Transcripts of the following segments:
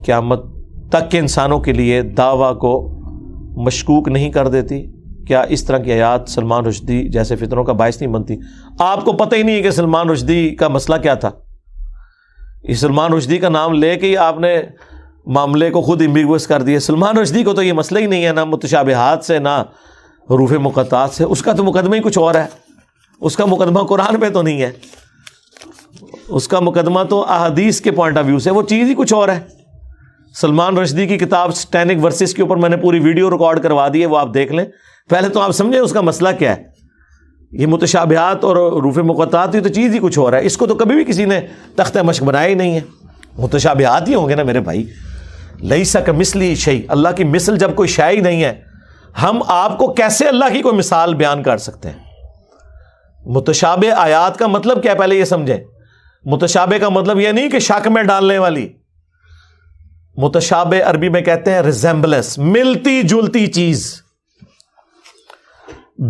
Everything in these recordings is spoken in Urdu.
قیامت تک کے انسانوں کے لیے دعویٰ کو مشکوک نہیں کر دیتی؟ کیا اس طرح کی آیات سلمان رشدی جیسے فتنوں کا باعث نہیں بنتی؟ آپ کو پتہ ہی نہیں ہے کہ سلمان رشدی کا مسئلہ کیا تھا. یہ سلمان رشدی کا نام لے کے ہی آپ نے معاملے کو خود ایمبیگوس کر دیا. سلمان رشدی کو تو یہ مسئلہ ہی نہیں ہے، نہ متشابہات سے نہ حروف مقطعات سے. اس کا تو مقدمہ ہی کچھ اور ہے. اس کا مقدمہ قرآن پہ تو نہیں ہے، اس کا مقدمہ تو احادیث کے پوائنٹ آف ویو سے، وہ چیز ہی کچھ اور ہے. سلمان رشدی کی کتاب سٹینک ورسز کے اوپر میں نے پوری ویڈیو ریکارڈ کروا دی ہے، وہ آپ دیکھ لیں. پہلے تو آپ سمجھیں اس کا مسئلہ کیا ہے. یہ متشابہات اور حروف مقطعات یہ تو چیز ہی کچھ اور ہے. اس کو تو کبھی بھی کسی نے تختہ مشق بنایا ہی نہیں ہے. متشابہات ہی ہوں گے نا میرے بھائی. لیسا کمثلہ شیء، اللہ کی مثل جب کوئی شے ہی نہیں ہے، ہم آپ کو کیسے اللہ کی کوئی مثال بیان کر سکتے ہیں؟ متشابہ آیات کا مطلب کیا ہے پہلے یہ سمجھیں. متشابہ کا مطلب یہ نہیں کہ شک میں ڈالنے والی. متشابہ عربی میں کہتے ہیں ریزمبلنس، ملتی جلتی چیز.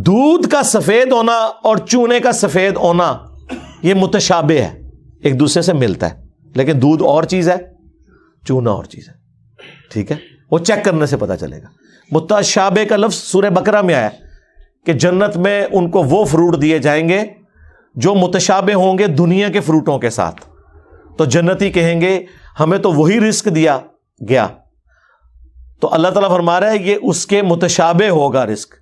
دودھ کا سفید ہونا اور چونے کا سفید ہونا یہ متشابہ ہے، ایک دوسرے سے ملتا ہے، لیکن دودھ اور چیز ہے، چونا اور چیز ہے. ٹھیک ہے، وہ چیک کرنے سے پتا چلے گا. متشابہ کا لفظ سورہ بقرہ میں آیا کہ جنت میں ان کو وہ فروٹ دیے جائیں گے جو متشابہ ہوں گے دنیا کے فروٹوں کے ساتھ. تو جنتی کہیں گے ہمیں تو وہی رزق دیا گیا. تو اللہ تعالیٰ فرما رہا ہے یہ اس کے متشابہ ہوگا رزق.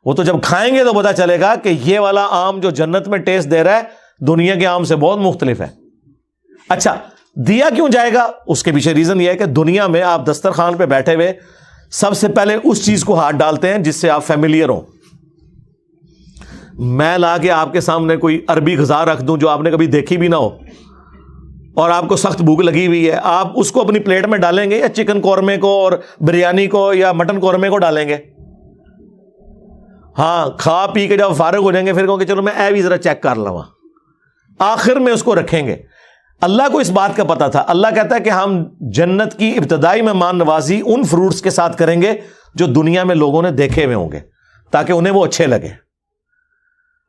وہ تو جب کھائیں گے تو پتا چلے گا کہ یہ والا آم جو جنت میں ٹیسٹ دے رہا ہے دنیا کے آم سے بہت مختلف ہے. اچھا، دیا کیوں جائے گا؟ اس کے پیچھے ریزن یہ ہے کہ دنیا میں آپ دسترخوان پہ بیٹھے ہوئے سب سے پہلے اس چیز کو ہاتھ ڈالتے ہیں جس سے آپ فیملیئر ہو. میں لا کے آپ کے سامنے کوئی عربی غذا رکھ دوں جو آپ نے کبھی دیکھی بھی نہ ہو اور آپ کو سخت بھوک لگی ہوئی ہے، آپ اس کو اپنی پلیٹ میں ڈالیں گے یا چکن قورمے کو اور بریانی کو یا مٹن قورمے کو ڈالیں گے؟ ہاں، کھا پی کے جب فارغ ہو جائیں گے پھر کہو کہ چلو میں بھی ذرا چیک کر لوں. آخر میں اس کو رکھیں گے. اللہ کو اس بات کا پتا تھا. اللہ کہتا ہے کہ ہم جنت کی ابتدائی مہمان نوازی ان فروٹس کے ساتھ کریں گے جو دنیا میں لوگوں نے دیکھے ہوئے ہوں گے تاکہ انہیں وہ اچھے لگے.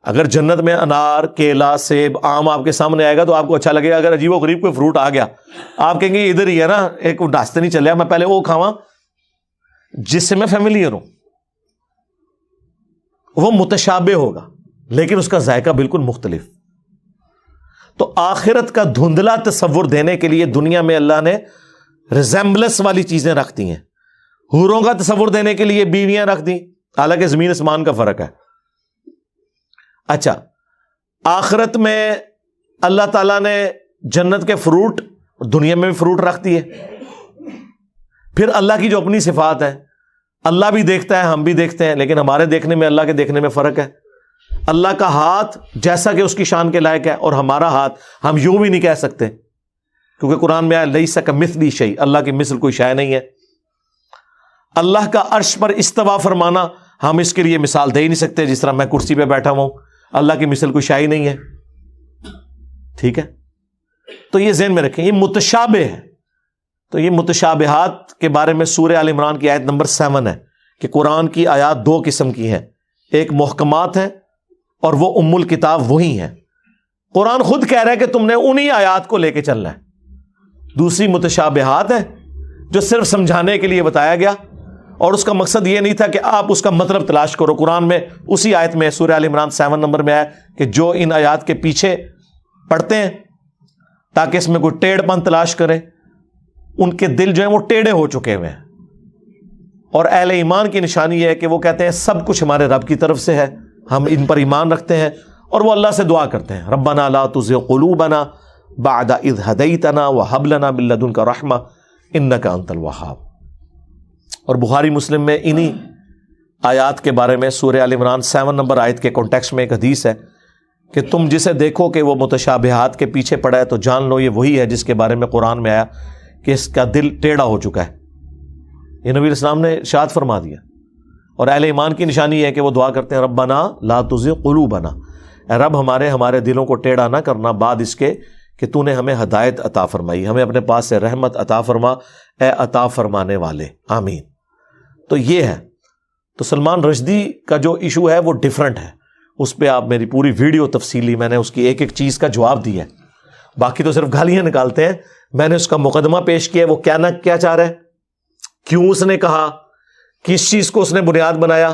اگر جنت میں انار، کیلا، سیب، آم آپ کے سامنے آئے گا تو آپ کو اچھا لگے گا. اگر عجیب و غریب کوئی فروٹ آ گیا آپ کہیں گے ادھر ہی ہے نا، ایک راستے نہیں چلے، میں پہلے وہ کھاواں جس سے میں فیملیئر ہوں. وہ متشابہ ہوگا لیکن اس کا ذائقہ بالکل مختلف. تو آخرت کا دھندلا تصور دینے کے لیے دنیا میں اللہ نے ریزمبلنس والی چیزیں رکھ دی ہیں. حوروں کا تصور دینے کے لیے بیویاں رکھ دی، حالانکہ زمین آسمان کا فرق ہے. اچھا، آخرت میں اللہ تعالیٰ نے جنت کے فروٹ دنیا میں بھی فروٹ رکھ دیے. پھر اللہ کی جو اپنی صفات ہے، اللہ بھی دیکھتا ہے، ہم بھی دیکھتے ہیں، لیکن ہمارے دیکھنے میں اللہ کے دیکھنے میں فرق ہے. اللہ کا ہاتھ جیسا کہ اس کی شان کے لائق ہے اور ہمارا ہاتھ ہم یوں بھی نہیں کہہ سکتے کیونکہ قرآن میں آیا لیسا کمثلہ شیء، اللہ کی مثل کوئی شے نہیں ہے. اللہ کا عرش پر استوا فرمانا ہم اس کے لیے مثال دے ہی نہیں سکتے، جس طرح میں کرسی پہ بیٹھا ہوں اللہ کی مثل کوئی شے ہی نہیں ہے. ٹھیک ہے، تو یہ ذہن میں رکھیں، یہ متشابہ ہے. تو یہ متشابہات کے بارے میں سورہ آل عمران کی آیت نمبر 7 ہے کہ قرآن کی آیات دو قسم کی ہیں، ایک محکمات ہیں اور وہ ام الکتاب وہی ہیں. قرآن خود کہہ رہا ہے کہ تم نے انہی آیات کو لے کے چلنا ہے. دوسری متشابہات ہیں جو صرف سمجھانے کے لیے بتایا گیا اور اس کا مقصد یہ نہیں تھا کہ آپ اس کا مطلب تلاش کرو. قرآن میں اسی آیت میں سورہ آل عمران 7 نمبر میں آیا کہ جو ان آیات کے پیچھے پڑھتے ہیں تاکہ اس میں کوئی ٹیڑھ پن تلاش کرے، ان کے دل جو ہیں وہ ٹیڑھے ہو چکے ہوئے ہیں. اور اہل ایمان کی نشانی یہ ہے کہ وہ کہتے ہیں سب کچھ ہمارے رب کی طرف سے ہے، ہم ان پر ایمان رکھتے ہیں اور وہ اللہ سے دعا کرتے ہیں ربنا لا تزغ قلوبنا بعد اذ ہدیتنا وہب لنا من لدنک رحمہ انک انت الوہاب. اور بخاری مسلم میں انہی آیات کے بارے میں سورہ آل عمران 7 نمبر آیت کے کانٹیکسٹ میں ایک حدیث ہے کہ تم جسے دیکھو کہ وہ متشابہات کے پیچھے پڑا ہے تو جان لو یہ وہی ہے جس کے بارے میں قرآن میں آیا کہ اس کا دل ٹیڑھا ہو چکا ہے. یہ نبی اسلام نے ارشاد فرما دیا. اور اہل ایمان کی نشانی یہ ہے کہ وہ دعا کرتے ہیں ربنا لا تزغ قلوبنا، اے رب ہمارے دلوں کو ٹیڑھا نہ کرنا بعد اس کے کہ تو نے ہمیں ہدایت عطا فرمائی، ہمیں اپنے پاس سے رحمت عطا فرما اے عطا فرمانے والے، آمین. تو یہ ہے. تو سلمان رشدی کا جو ایشو ہے وہ ڈیفرنٹ ہے، اس پہ آپ میری پوری ویڈیو تفصیلی میں نے اس کی ایک ایک چیز کا جواب دیا ہے. باقی تو صرف گالیاں نکالتے ہیں. میں نے اس کا مقدمہ پیش کیا, وہ کیا نہ کیا چاہ رہا ہے, کیوں اس نے کہا, کس چیز کو اس نے بنیاد بنایا,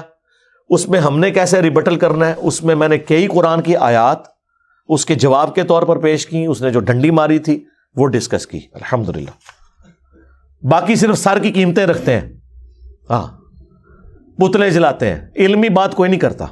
اس میں ہم نے کیسے ریبٹل کرنا ہے. اس میں نے کئی قرآن کی آیات اس کے جواب کے طور پر پیش کی, اس نے جو ڈنڈی ماری تھی وہ ڈسکس کی. الحمدللہ. باقی صرف سر کی قیمتیں رکھتے ہیں, ہاں پتلے جلاتے ہیں, علمی بات کوئی نہیں کرتا.